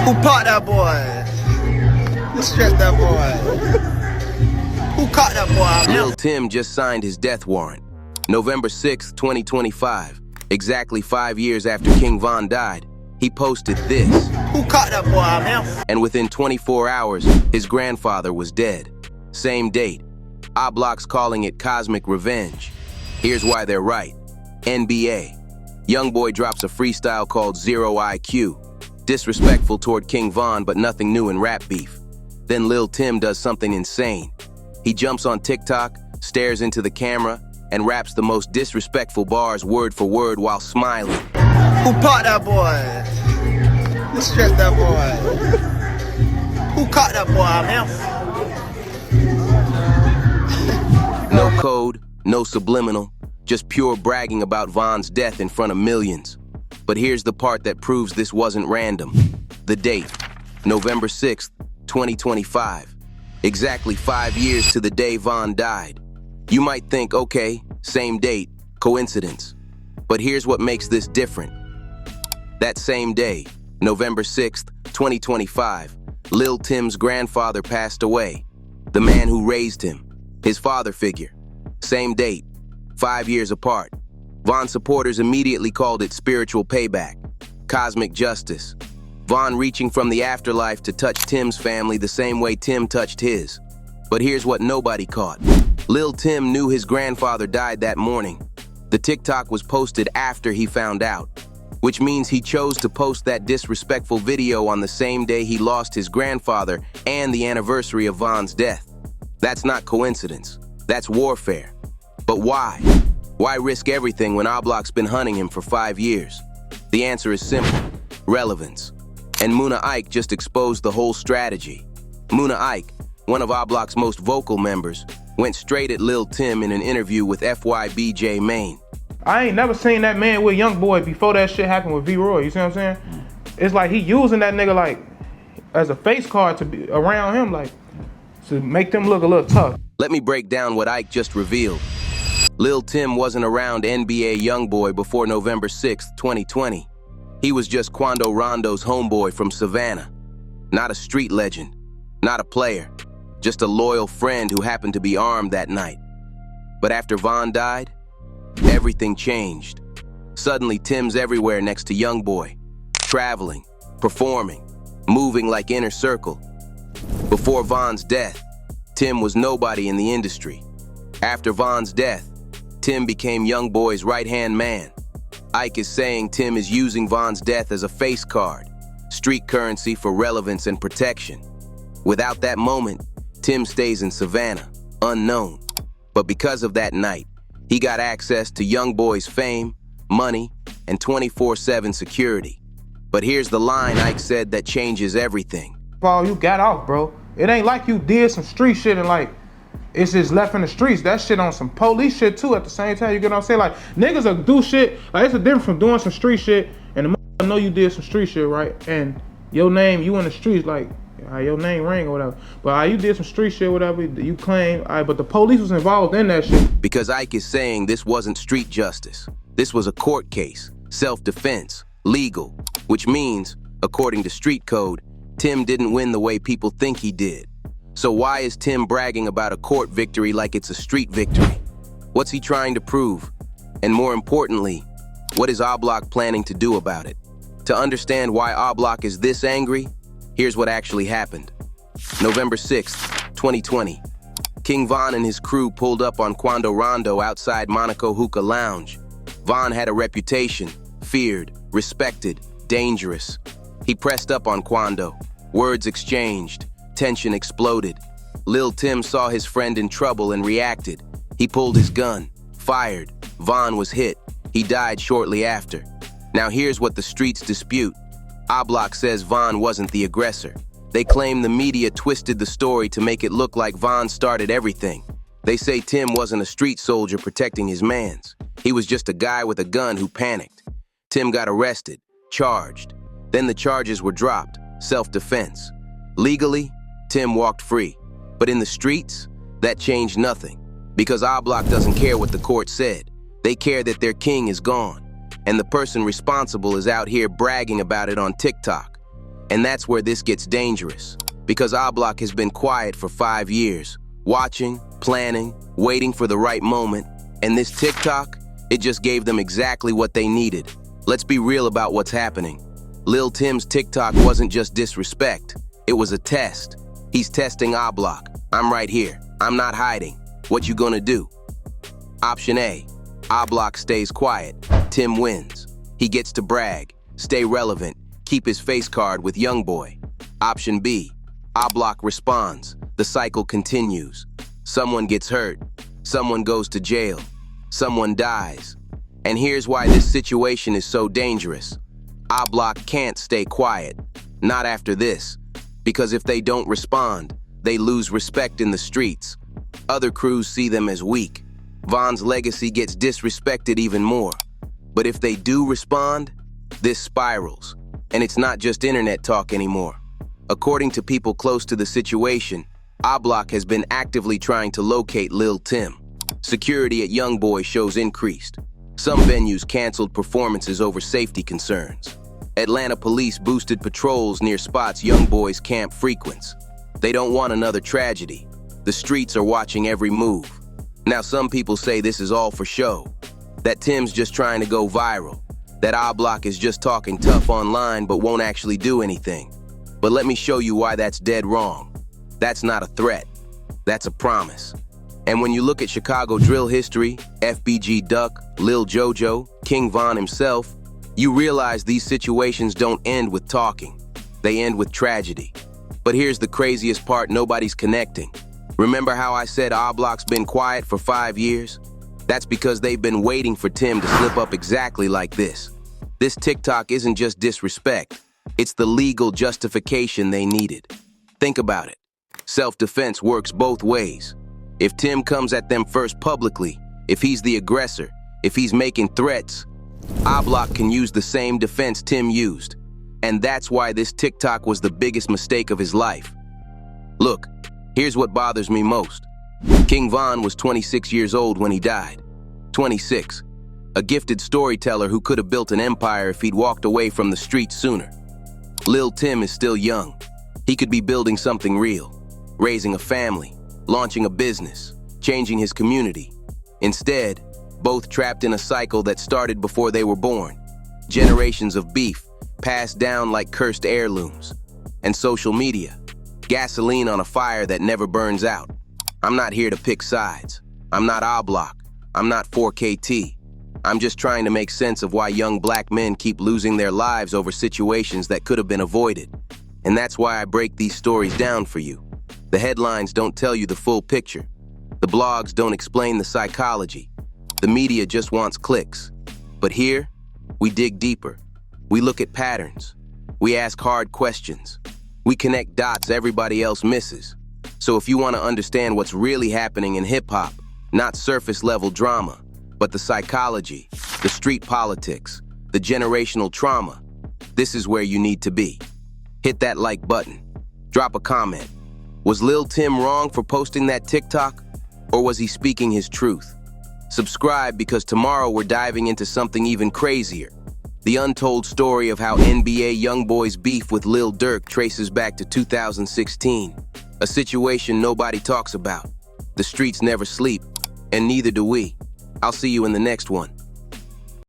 Who popped that boy? Who stretched that boy? Who caught that boy? Lul Tim just signed his death warrant. November 6th, 2025, exactly 5 years after King Von died, he posted this. Who caught that boy, man? And within 24 hours, his grandfather was dead. Same date. Oblock's calling it cosmic revenge. Here's why they're right. NBA. YoungBoy drops a freestyle called Zero IQ. Disrespectful toward King Von, but nothing new in rap beef. Then Lul Tim does something insane. He jumps on TikTok, stares into the camera, and raps the most disrespectful bars word for word while smiling. Who popped that boy? Who stretched that boy? Who caught that boy, man? No code, no subliminal, just pure bragging about Von's death in front of millions. But here's the part that proves this wasn't random. The date, November 6th, 2025. Exactly 5 years to the day Von died. You might think, okay, same date, coincidence. But here's what makes this different. That same day, November 6th, 2025, Lul Tim's grandfather passed away. The man who raised him, his father figure. Same date, 5 years apart. Von supporters immediately called it spiritual payback, cosmic justice. Von reaching from the afterlife to touch Tim's family the same way Tim touched his. But here's what nobody caught. Lul Tim knew his grandfather died that morning. The TikTok was posted after he found out, which means he chose to post that disrespectful video on the same day he lost his grandfather and the anniversary of Von's death. That's not coincidence. That's warfare. But why? Why risk everything when Oblock's been hunting him for 5 years? The answer is simple: relevance. And Muna Ike just exposed the whole strategy. Muna Ike, one of Oblock's most vocal members, went straight at Lul Tim in an interview with FYBJ Maine. I ain't never seen that man with YoungBoy before that shit happened with V-Roy, you see what I'm saying? It's like he using that nigga like as a face card to be around him, like to make them look a little tough. Let me break down what Ike just revealed. Lul Tim wasn't around NBA YoungBoy before November 6th, 2020. He was just Quando Rondo's homeboy from Savannah. Not a street legend, not a player, just a loyal friend who happened to be armed that night. But after Von died, everything changed. Suddenly, Tim's everywhere next to YoungBoy, traveling, performing, moving like inner circle. Before Von's death, Tim was nobody in the industry. After Von's death, Tim became YoungBoy's right-hand man. Ike is saying Tim is using Von's death as a face card, street currency for relevance and protection. Without that moment, Tim stays in Savannah, unknown. But because of that night, he got access to YoungBoy's fame, money, and 24/7 security. But here's the line Ike said that changes everything. Paul, you got off, bro. It ain't like you did some street shit and like, it's just left in the streets. That shit on some police shit too at the same time, you get what I'm saying? Like, niggas will do shit, like it's a difference from doing some street shit and the motherfucker know you did some street shit, right? And your name, you in the streets, like, your name ring or whatever. But you did some street shit, whatever, you claim, but the police was involved in that shit. Because Ike is saying this wasn't street justice. This was a court case, self-defense, legal, which means, according to street code, Tim didn't win the way people think he did. So why is Tim bragging about a court victory like it's a street victory? What's he trying to prove? And more importantly, what is Oblock planning to do about it? To understand why Oblock is this angry, here's what actually happened. November 6th, 2020. King Von and his crew pulled up on Quando Rondo outside Monaco Hookah Lounge. Von had a reputation, feared, respected, dangerous. He pressed up on Quando. Words exchanged. Tension exploded. Lul Tim saw his friend in trouble and reacted. He pulled his gun, fired. Von was hit. He died shortly after. Now here's what the streets dispute. Oblock says Von wasn't the aggressor. They claim the media twisted the story to make it look like Von started everything. They say Tim wasn't a street soldier protecting his mans. He was just a guy with a gun who panicked. Tim got arrested, charged. Then the charges were dropped, self-defense. Legally, Tim walked free. But in the streets, that changed nothing. Because Oblock doesn't care what the court said. They care that their king is gone. And the person responsible is out here bragging about it on TikTok. And that's where this gets dangerous, because Oblock has been quiet for 5 years, watching, planning, waiting for the right moment, and this TikTok, it just gave them exactly what they needed. Let's be real about what's happening. Lul Tim's TikTok wasn't just disrespect, it was a test. He's testing Oblock. I'm right here. I'm not hiding. What you gonna do? Option A, Oblock stays quiet. Tim wins. He gets to brag, stay relevant, keep his face card with YoungBoy. Option B, Oblock responds. The cycle continues. Someone gets hurt. Someone goes to jail. Someone dies. And here's why this situation is so dangerous. Oblock can't stay quiet. Not after this. Because if they don't respond, they lose respect in the streets. Other crews see them as weak. Von's legacy gets disrespected even more. But if they do respond, this spirals. And it's not just internet talk anymore. According to people close to the situation, Oblock has been actively trying to locate Lul Tim. Security at YoungBoy shows increased. Some venues canceled performances over safety concerns. Atlanta police boosted patrols near spots YoungBoy's camp frequents. They don't want another tragedy. The streets are watching every move. Now some people say this is all for show, that Tim's just trying to go viral, that Oblock is just talking tough online but won't actually do anything. But let me show you why that's dead wrong. That's not a threat. That's a promise. And when you look at Chicago drill history, FBG Duck, Lil Jojo, King Von himself, you realize these situations don't end with talking. They end with tragedy. But here's the craziest part nobody's connecting. Remember how I said Oblock's been quiet for 5 years? That's because they've been waiting for Tim to slip up exactly like this. This TikTok isn't just disrespect. It's the legal justification they needed. Think about it. Self-defense works both ways. If Tim comes at them first publicly, if he's the aggressor, if he's making threats, Oblock can use the same defense Tim used. And that's why this TikTok was the biggest mistake of his life. Look, here's what bothers me most. King Von was 26 years old when he died. 26. A gifted storyteller who could have built an empire if he'd walked away from the streets sooner. Lul Tim is still young. He could be building something real, raising a family, launching a business, changing his community. Instead, both trapped in a cycle that started before they were born. Generations of beef, passed down like cursed heirlooms. And social media, gasoline on a fire that never burns out. I'm not here to pick sides. I'm not Oblock. I'm not 4KT. I'm just trying to make sense of why young black men keep losing their lives over situations that could have been avoided. And that's why I break these stories down for you. The headlines don't tell you the full picture. The blogs don't explain the psychology. The media just wants clicks. But here, we dig deeper. We look at patterns. We ask hard questions. We connect dots everybody else misses. So if you want to understand what's really happening in hip-hop, not surface-level drama, but the psychology, the street politics, the generational trauma, this is where you need to be. Hit that like button. Drop a comment. Was Lul Tim wrong for posting that TikTok? Or was he speaking his truth? Subscribe because tomorrow we're diving into something even crazier. The untold story of how NBA YoungBoy's beef with Lil Durk traces back to 2016. A situation nobody talks about. The streets never sleep, and neither do we. I'll see you in the next one.